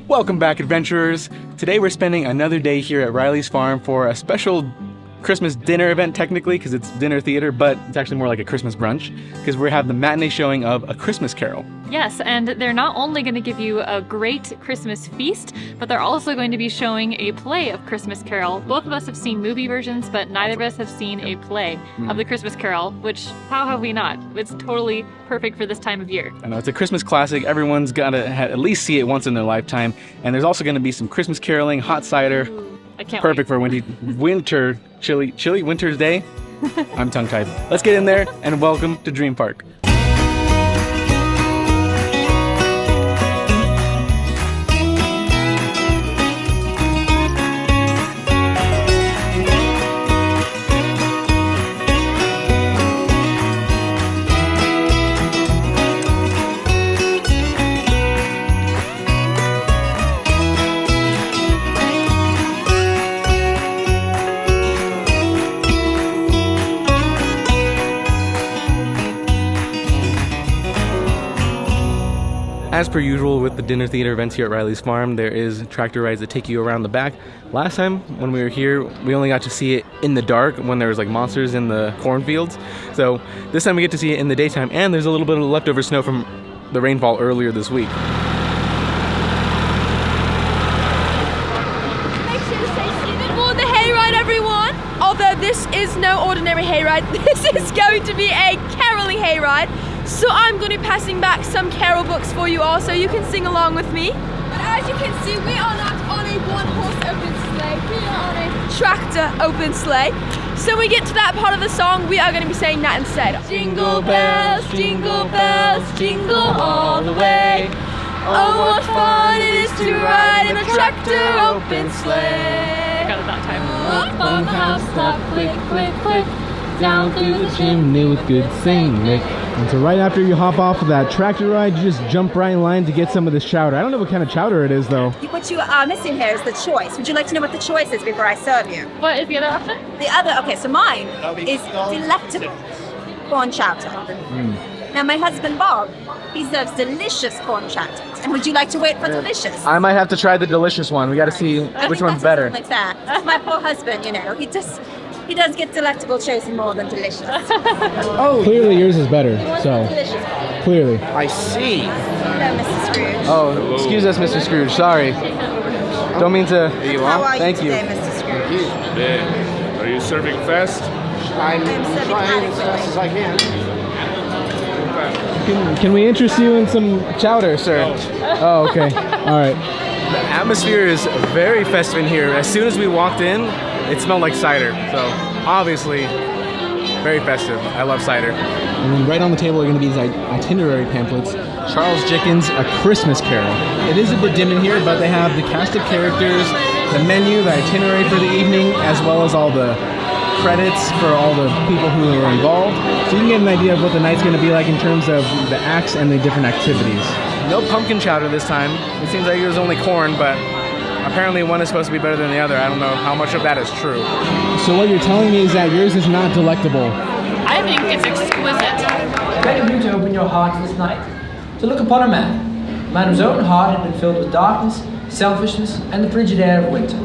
Welcome back, adventurers. Today we're spending another day here at Riley's Farm for a special Christmas dinner event, technically, because it's dinner theater, but it's actually more like a Christmas brunch, because we have the matinee showing of A Christmas Carol. Yes, and they're not only going to give you a great Christmas feast, but they're also going to be showing a play of Christmas Carol. Both of us have seen movie versions, but neither of us have seen a play of the Christmas Carol, which, how have we not? It's totally perfect for this time of year. I know, it's a Christmas classic. Everyone's got to at least see it once in their lifetime. And there's also going to be some Christmas caroling, hot cider. I can't Perfect wait. for chilly winter's day. I'm tongue-tied. Let's get in there and welcome to Dream Park. As per usual with the dinner theater events here at Riley's Farm, there is tractor rides that take you around the back. Last time when we were here, we only got to see it in the dark when there was like monsters in the cornfields. So this time we get to see it in the daytime, and there's a little bit of leftover snow from the rainfall earlier this week. Make sure to stay seated for the hayride, everyone. Although this is no ordinary hayride, this is going to be a caroling hayride. So I'm going to be passing back some carol books for you all so you can sing along with me. But as you can see, we are not on a one-horse open sleigh. We are on a tractor open sleigh. So when we get to that part of the song, we are going to be saying that instead. Jingle bells, jingle all the way. Oh, what fun it is to ride in a tractor open sleigh. Got it that time. Up on the housetop, quick, quick, quick. Down through the chimney with good Saint Nick. And so right after you hop off of that tractor ride, you just jump right in line to get some of this chowder. I don't know what kind of chowder it is, though. What you are missing here is the choice. Would you like to know what the choice is before I serve you? What is the other option? Okay, so mine is Delectable corn chowder. Now my husband Bob, he serves delicious corn chowder. And would you like to wait for delicious? I might have to try the delicious one. We got to see which one's better. Like that. My poor husband, you know, he does get Delectable chosen more than delicious. Oh, clearly yours is better. So Delicious. clearly. I see. Hello, Mr. Scrooge. Oh, excuse us, Mr. Scrooge. Sorry. Don't mean to. Here you How are. are Thank you you. today, Mr. Scrooge? Are you serving fast? I'm serving trying as fast as I can. Can we interest you in some chowder, sir? Oh, okay. All right. The atmosphere is very festive in here. As soon as we walked in, it smelled like cider. So obviously, very festive. I love cider. And then right on the table are going to be these itinerary pamphlets. Charles Dickens' A Christmas Carol. It is a bit dim in here, but they have the cast of characters, the menu, the itinerary for the evening, as well as all the credits for all the people who are involved. So you can get an idea of what the night's going to be like in terms of the acts and the different activities. No pumpkin chowder this time. It seems like it was only corn, but apparently one is supposed to be better than the other. I don't know how much of that is true. So what you're telling me is that yours is not delectable. I think it's exquisite. Beg of you to open your heart this night, to look upon a man whose own heart had been filled with darkness, selfishness, and the frigid air of winter.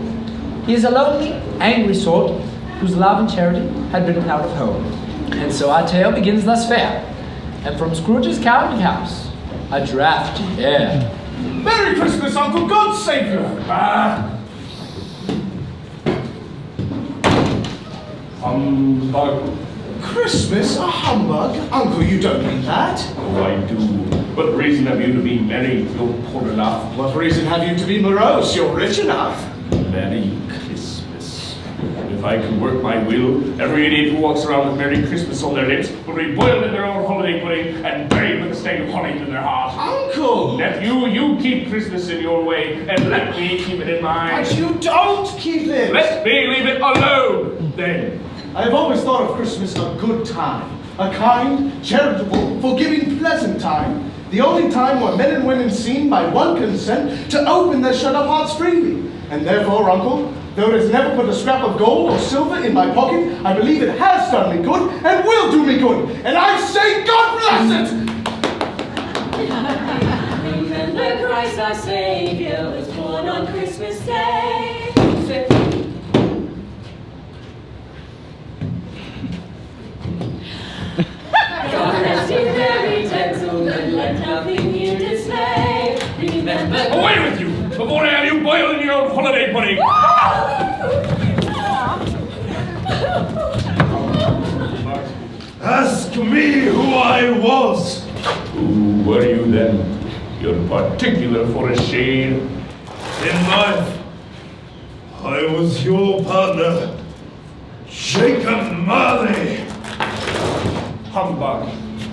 He is a lonely, angry sort, whose love and charity had driven out of home. And so our tale begins thus fair, and from Scrooge's counting house, a drafty air. Merry Christmas, Uncle! God save you! Humbug. Christmas? A humbug? Uncle, you don't mean that. Oh, I do. What reason have you to be merry? You're poor enough. What reason have you to be morose? You're rich enough. Merry Christmas. If I could work my will, every idiot who walks around with Merry Christmas on their lips will be boiled in their own holiday pudding and buried with a stake of holly to their heart. Uncle! Nephew, you keep Christmas in your way, and let me keep it in mine. But you don't keep it! Let me leave it alone, then. I have always thought of Christmas a good time. A kind, charitable, forgiving, pleasant time. The only time where men and women seem, by one consent, to open their shut-up hearts freely. And therefore, Uncle, though it has never put a scrap of gold or silver in my pocket, I believe it has done me good and will do me good. And I say, God bless it! Christ our Savior was born on Christmas Day. God rest ye merry gentlemen, let nothing you dismay. Remember. Away with you, before I have you boiling your own holiday pudding. Ask me who I was. Who were you then? You're particular for a shade. In life, I was your partner, Jacob Marley. Humbug.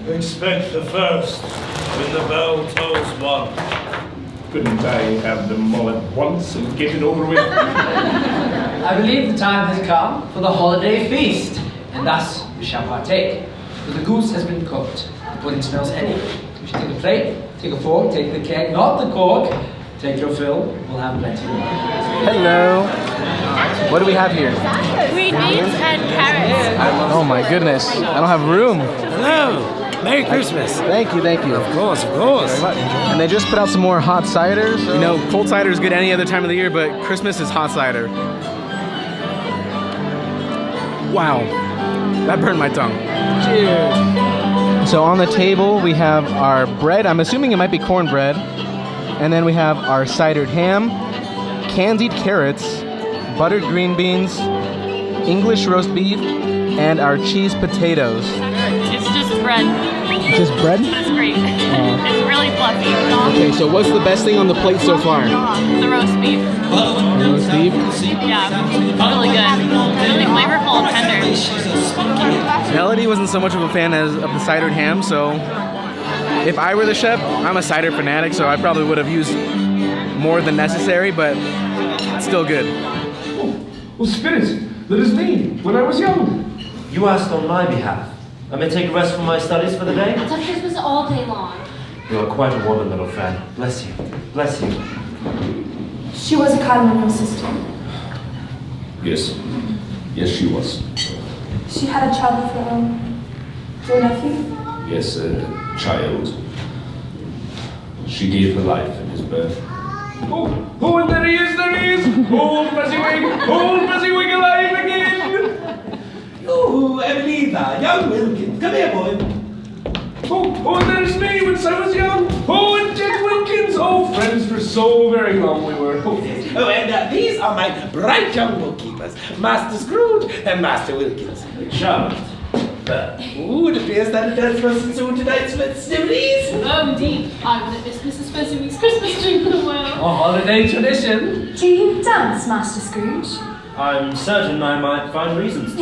Expect the first when the bell tolls one. Couldn't I have them all at once and get it over with? I believe the time has come for the holiday feast, and thus we shall partake. For the goose has been cooked, the pudding smells heady. We shall take a plate, take a fork, take the keg, not the cork. Take your fill, we'll have plenty more. Hello. What do we have here? Green beans and carrots. Oh my goodness. I don't have room. Hello. Merry Christmas. Thank you, thank you. Of course, of course. And they just put out some more hot ciders. You know, cold cider is good any other time of the year, but Christmas is hot cider. Wow. That burned my tongue. Cheers. So on the table we have our bread. I'm assuming it might be cornbread. And then we have our cidered ham, candied carrots, buttered green beans, English roast beef, and our cheese potatoes. It's just bread. Just bread? It's great. It's really fluffy. Okay, so what's the best thing on the plate so far? The roast beef. Roast beef? Yeah, really good. Really flavorful and tender. Melody wasn't so much of a fan of the cidered ham, so if I were the chef, I'm a cider fanatic, so I probably would have used more than necessary, but it's still good. Oh, spirit, that is me, when I was young. You asked on my behalf. I may take a rest from my studies for the day? I thought Christmas all day long. You are quite a woman, little friend. Bless you. Bless you. She was a kind little sister. Yes. Yes, she was. She had a child of her own. Your nephew? Yes, a child. She gave her life in his birth. Oh, and there he is, there he is! Old Fezziwig alive again! Oh, Ebenezer, young Wilkins, come here, boy. Oh, and there's me when I was young. Oh, and Jack Wilkins. Oh, friends for so very long we were. Oh, and these are my bright young bookkeepers, Master Scrooge and Master Wilkins. Charlotte. It appears that it has risen to tonight's festivities. Oh, indeed. I wouldn't miss Mrs. Fezziwig's Christmas tree for the world. A holiday tradition. Do you dance, Master Scrooge? I'm certain I might find reasons.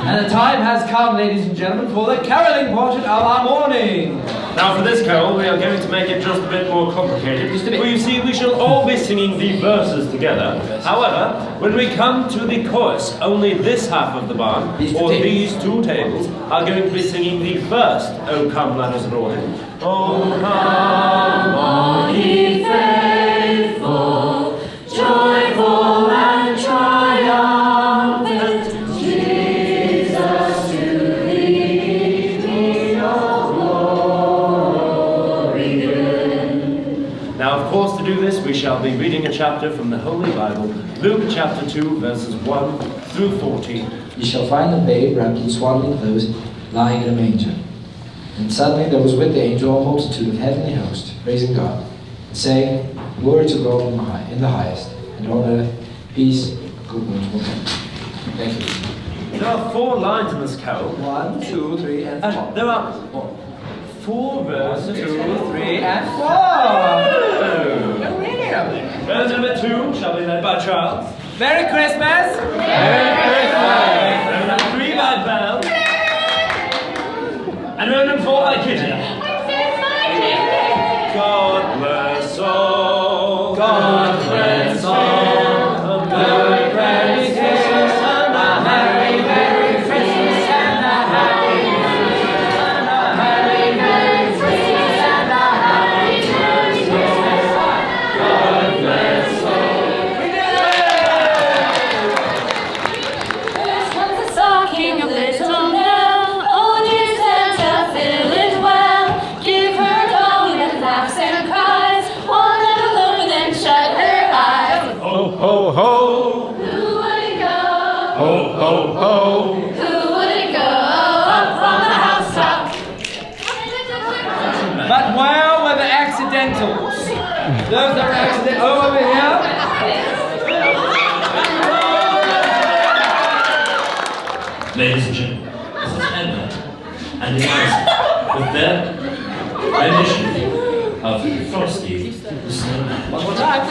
And the time has come, ladies and gentlemen, for the caroling portion of our morning. Now for this carol, we are going to make it just a bit more complicated. For you see, we shall all be singing the verses together. However, when we come to the chorus, only this half of the barn, or these two tables, are going to be singing the first O Come Let Us Adore Him. O come, all ye faithful, joyful and triumphant, Jesus to thee be all glory given. Now, of course, to do this, we shall be reading a chapter from the Holy Bible, Luke chapter 2, verses 1 through 14. You shall find the babe wrapped in swaddling clothes, lying in a manger. And suddenly there was with the angel a multitude of heavenly hosts, praising God, and saying, Glory to God in the highest, and on earth peace, goodwill toward men. Thank you. There are 4 lines in this carol. 1, 2, 3, and 4. There are 4 verses. 2, 3, and 4. Verse number 2 shall be led by Charles. Merry Christmas! Merry Christmas! Verse number 3 by Belle. And verse number 4 by Kitty. God bless all. God bless all. Merry Christmas and a Merry, Merry Christmas and a Happy Christmas and a Merry, Merry Christmas and a Happy Christmas. God bless all. We did it! This one's a stocking of little Nell. Oh, dear Santa, fill it well. Give her doll that laughs and cries. ho, ho. Who wouldn't go? Ho, ho, ho. Who wouldn't go up on the housetop? But where were the accidentals? Those that were accident over here. Ladies and gentlemen, this is Edna and his cousin with their rendition of Frosty the Snowman. One more time.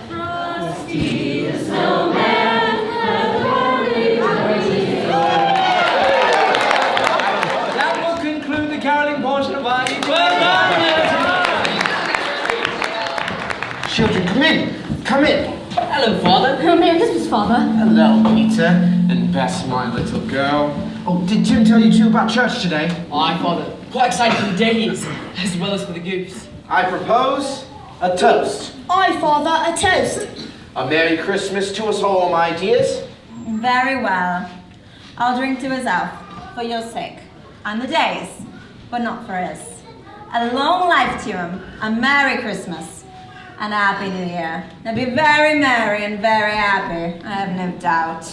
Frosty the Snowman had a worry. That will conclude the caroling portion of our evening. Well done, Children, come in. Come in. Hello, Father. Oh, Merry Christmas, Father. Hello, Peter. And Bess, my little girl. Oh, did Tim tell you too about church today? Aye, Father. Quite excited for the days, as well as for the goose. I propose a toast. Aye, Father, a toast. A Merry Christmas to us all, my dears. Very well. I'll drink to his health, for your sake, and the days, but not for his. A long life to him, a Merry Christmas, and a Happy New Year. They'll be very merry and very happy, I have no doubt.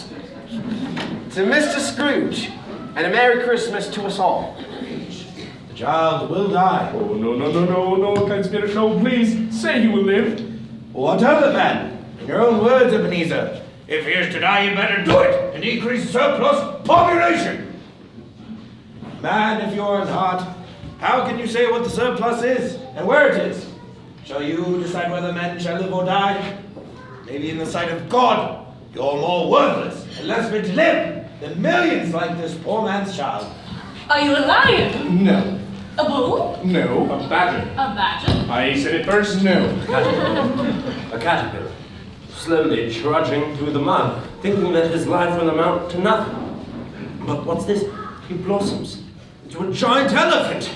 To Mr. Scrooge, and a Merry Christmas to us all. The child will die. Oh, no, kind spirit, no, please, say he will live. What of it, man? In your own words, Ebenezer. If he is to die, you better do it and increase surplus population. Man, if you're in heart, how can you say what the surplus is and where it is? Shall you decide whether men shall live or die? Maybe in the sight of God, you're more worthless and less fit to live than millions like this poor man's child. Are you a lion? No. A bull? No. A badger. A badger? I said it first. No. A caterpillar, slowly trudging through the mud, thinking that his life will amount to nothing. But what's this? He blossoms into a giant elephant.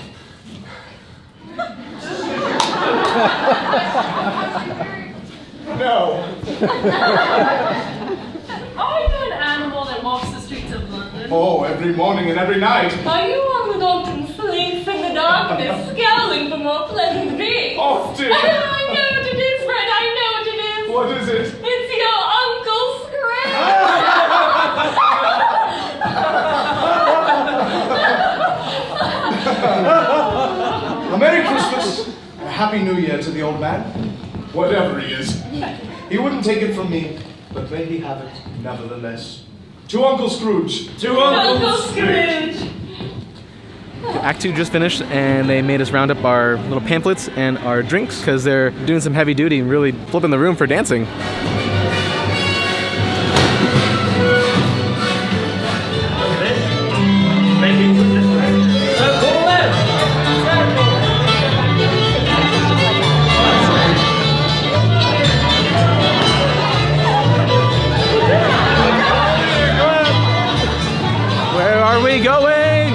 No. Are you an animal that walks the streets of London? Oh, every morning and every night. Are you one that often sleeps in the darkness, scowling for more pleasant dreams? Often. I know what it is, Fred, I know what it is. What is it? It's your Uncle A Merry Christmas and a Happy New Year to the old man. Whatever he is. He wouldn't take it from me, but may he have it nevertheless. To Uncle Scrooge. To Uncle Scrooge. Act 2 just finished, and they made us round up our little pamphlets and our drinks because they're doing some heavy duty and really flipping the room for dancing. Where are we going?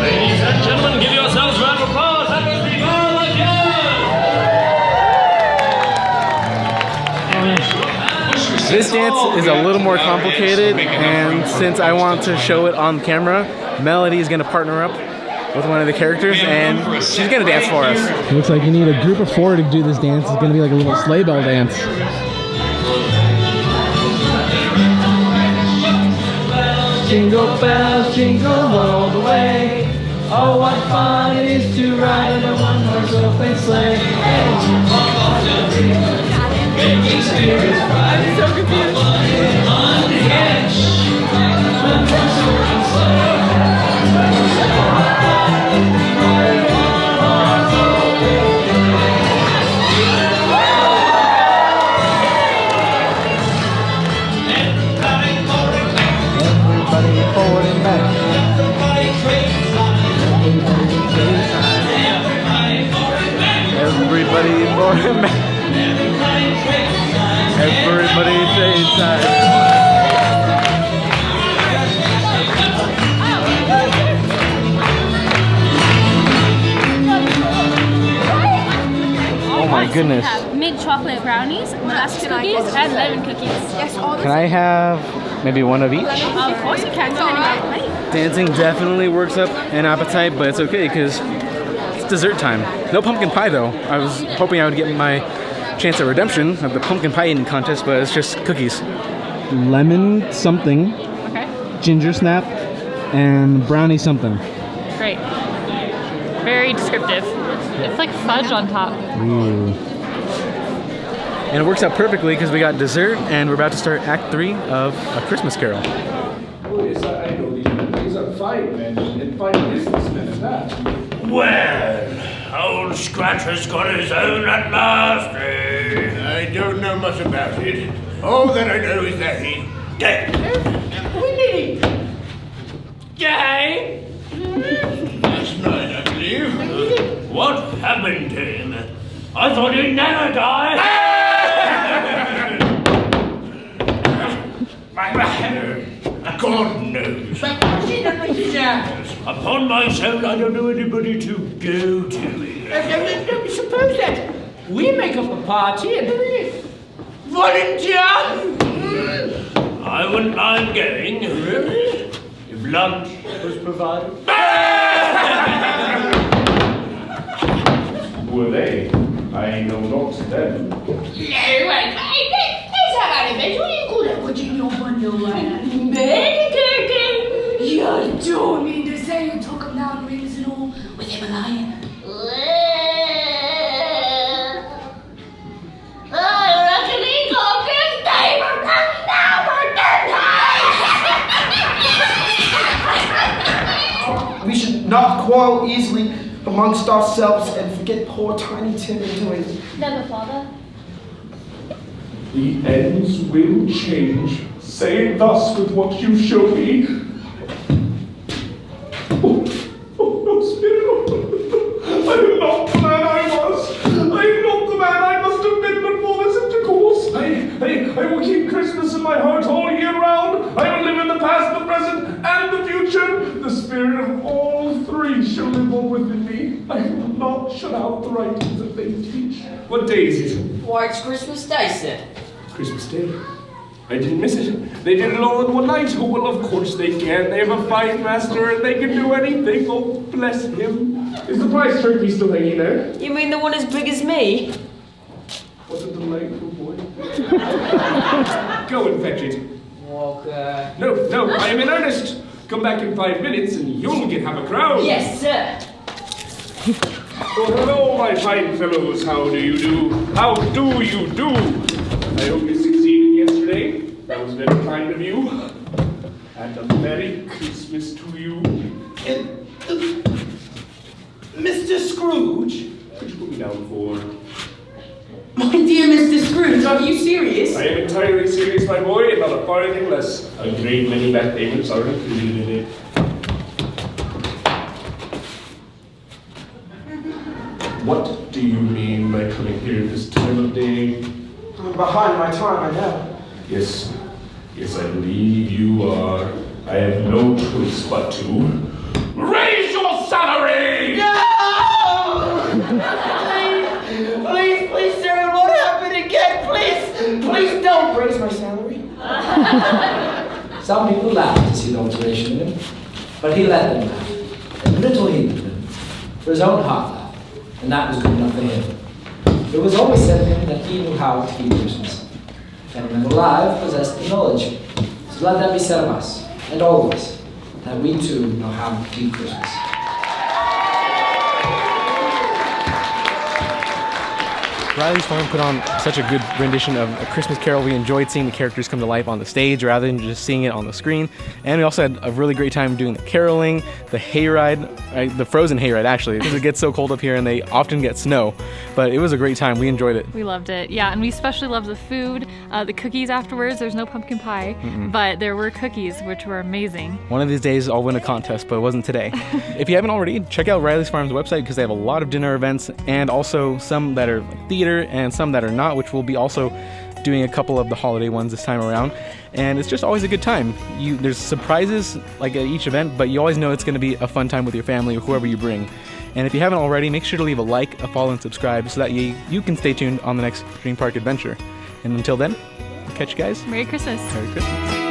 Ladies and gentlemen, give yourselves a round of applause. That was the All Again! This dance is a little more complicated, and since I want to show it on camera, Melody is going to partner up with one of the characters, and she's going to dance for us. Looks like you need a group of 4 to do this dance. It's going to be like a little sleigh bell dance. Jingle bells, jingle all the way. Oh, what fun it is to ride in a one-horse open sleigh. Making spirits bright. I'm so confused. On the edge. Everybody forward and back. Everybody forward and back. Everybody trade time. Oh my goodness. We have mint chocolate brownies, molasses cookies, and lemon cookies. Yes, all Can I have maybe one of each? Of course you can, depending on the plate. Dancing definitely works up an appetite, but it's okay because it's just dessert time. No pumpkin pie though. I was hoping I would get my chance at redemption of the pumpkin pie eating contest, but it's just cookies. Lemon something, ginger snap, and brownie something. Great. Very descriptive. It's like fudge on top. Ooh. And it works out perfectly because we got dessert and we're about to start Act 3 of A Christmas Carol. Oh, yes, I know these men. These are fine men and fine businessmen at that. Well, old Scratcher's got his own at last, eh? I don't know much about it. All that I know is that he's dead. We need him. Dead? Last night, I believe. What happened to him? I thought he'd never die. God knows. Upon my soul, I don't know anybody to go to here. Suppose that we make up a party and volunteer. I wouldn't mind going. If lunch was provided. Who are they? I know not them. You don't mean to say you took him down rings and all with him a lion? I reckon he got his neighbor We should not quarrel easily amongst ourselves and forget poor Tiny Tim in doing it. Never, Father. The ends will change. Say it thus with what you show me. Oh, no, Spirit. I am not the man I was. I am not the man I must have been before this intercourse. I will keep Christmas in my heart all year round. I will live in the past, the present, and the future. The spirit of all three shall live on within me. I will not shut out the writings that they teach. What day is it? Why, it's Christmas Day, sir. Christmas Day. I didn't miss it. They did it all in one night. Oh, well, of course they can. They have a fine master and they can do anything. Oh, bless him. Is the prize turkey still hanging there? You mean the one as big as me? What a delightful boy. Go and fetch it. Walker. No, I am in earnest. Come back in 5 minutes and you'll get half a crown. Yes, sir. Oh, hello, my fine fellows. How do you do? How do you do? I hope you succeeded yesterday. That was very kind of you. And a Merry Christmas to you. Mr. Scrooge? What you put me down for? My dear Mr. Scrooge, are you serious? I am entirely serious, my boy, and not a farthing less. A great many back payments are included in it. What do you mean by coming here this time of day? I'm behind my time, I know. Yes, I believe you are. I have no choice but to raise your salary! No! Please, sir, it won't happen again. Please don't raise my salary. Some people laughed to see the alteration in him, but he let them laugh. And little he did them, for his own heart laughed, and that was good enough for him. It was always said of him that he knew how to keep Christmas. If any man alive possessed the knowledge. So let that be said of us, and always, that we too know how to keep Christmas. Riley's Farm put on such a good rendition of A Christmas Carol. We enjoyed seeing the characters come to life on the stage rather than just seeing it on the screen. And we also had a really great time doing the caroling, the hayride, the frozen hayride actually, because it gets so cold up here and they often get snow. But it was a great time. We enjoyed it. We loved it. Yeah, and we especially loved the food, the cookies afterwards. There's no pumpkin pie, but there were cookies, which were amazing. One of these days I'll win a contest, but it wasn't today. If you haven't already, check out Riley's Farm's website because they have a lot of dinner events and also some that are like theater and some that are not, which we'll be also doing a couple of the holiday ones this time around. And it's just always a good time. There's surprises like at each event, but you always know it's going to be a fun time with your family or whoever you bring. And if you haven't already, make sure to leave a like, a follow, and subscribe so that you can stay tuned on the next Dream Park adventure. And until then, I'll catch you guys. Merry Christmas. Merry Christmas.